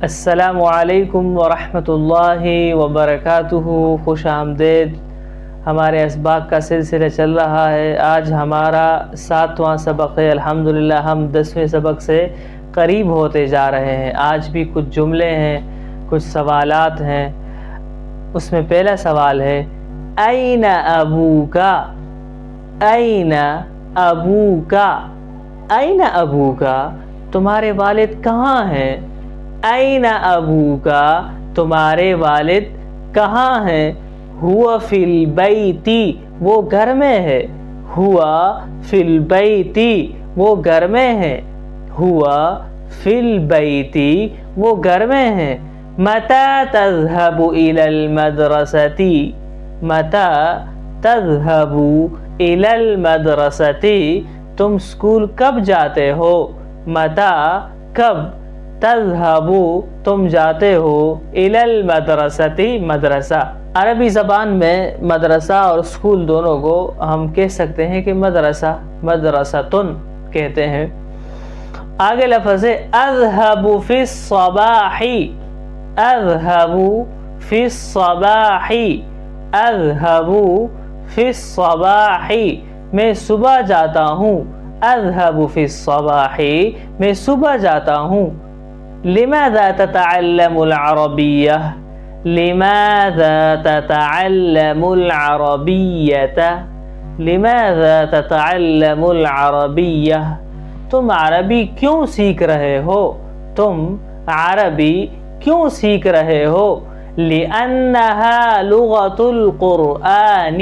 السلام علیکم ورحمۃ اللہ وبرکاتہ۔ خوش آمدید۔ ہمارے اسباق کا سلسلہ چل رہا ہے۔ آج ہمارا 7واں سبق ہے۔ الحمدللہ ہم 10ویں سبق سے قریب ہوتے جا رہے ہیں۔ آج بھی کچھ جملے ہیں، کچھ سوالات ہیں۔ اس میں پہلا سوال ہے این ابوکا، این ابوکا، این ابوکا، تمہارے والد کہاں ہیں؟ این ابوکا، تمہارے والد کہاں ہیں؟ ہوا فی البیتی، وہ گھر میں ہے۔ ہوا فی البیتی، وہ گھر میں ہے۔ ہوا فی البیتی، وہ گھر میں ہے۔ متی تذهب الی المدرستی، متی تذهب الی المدرستی، تم اسکول کب جاتے ہو؟ متی، کب، تذهب، تم جاتے ہو، الی المدرستی، مدرسہ۔ عربی زبان میں مدرسہ اور اسکول دونوں کو ہم کہہ سکتے ہیں کہ مدرسہ، مدرستن کہتے ہیں۔ آگے لفظ ہے اذهب فی الصباح، اذهب فی الصباح، اذهب فی الصباح، میں صبح جاتا ہوں۔ اذهب فی الصباح، میں صبح جاتا ہوں۔ لماذا تتعلم العربیہ، لماذا تتعلم العربیہ، لماذا تتعلم العربیہ، تم عربی کیوں سیکھ رہے ہو؟ تم عربی کیوں سیکھ رہے ہو؟ لأنها لغة القرآن،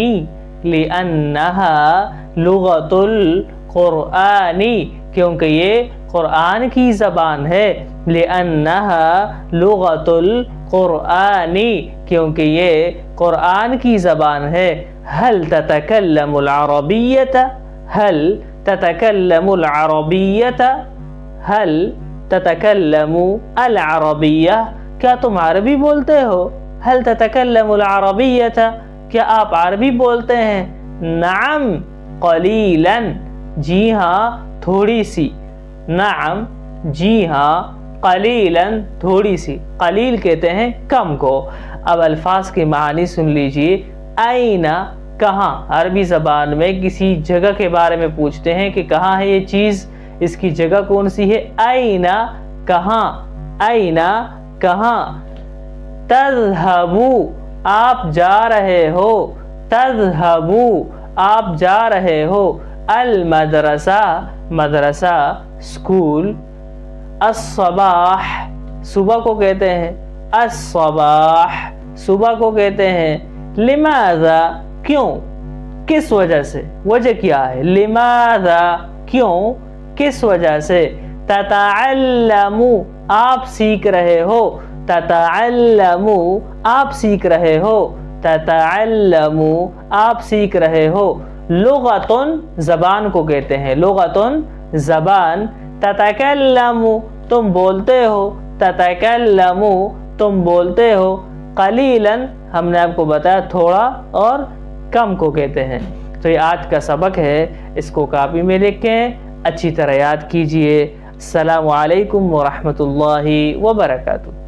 لأنها لغة القرآن، کیونکہ یہ قرآن کی زبان ہے۔ لأنها لغة القرآن، کیونکہ یہ قرآن کی زبان ہے۔ هل تتكلم العربية، هل تتكلم العربية، هل تتكلم العربية، کیا تم عربی بولتے ہو؟ هل تتكلم العربية، کیا آپ عربی بولتے ہیں؟ نعم قلیلا، جی ہاں تھوڑی سی۔ نعم، جی ہاں، قلیلا، تھوڑی سی۔ قلیل کہتے ہیں کم کو۔ اب الفاظ کے معنی سن لیجئے۔ این، کہاں، عربی زبان میں کسی جگہ کے بارے میں پوچھتے ہیں کہ کہاں ہے یہ چیز، اس کی جگہ کون سی ہے؟ این، کہاں، این، کہاں۔ تذهب، آپ جا رہے ہو۔ تذهب، آپ جا رہے ہو۔ المدرسہ، مدرسہ، اسکول۔ الصباح، صبح کو کہتے ہیں۔ الصباح، صبح کو کہتے ہیں۔ لماذا، کیوں، کس وجہ سے، وجہ کیا ہے؟ لماذا، کیوں، کس وجہ سے۔ تتعلم، آپ سیکھ رہے ہو۔ تتعلم، آپ سیکھ رہے ہو۔ تتعلم، آپ سیکھ رہے ہو۔ لغتن، زبان کو کہتے ہیں۔ لغتن، زبان۔ تتکلم، تم بولتے ہو۔ تتکلم، تم بولتے ہو۔ قلیلا، ہم نے آپ کو بتایا تھوڑا اور کم کو کہتے ہیں۔ تو یہ آج کا سبق ہے، اس کو کاپی میں لکھیں، اچھی طرح یاد کیجئے۔ السلام علیکم ورحمۃ اللہ وبرکاتہ۔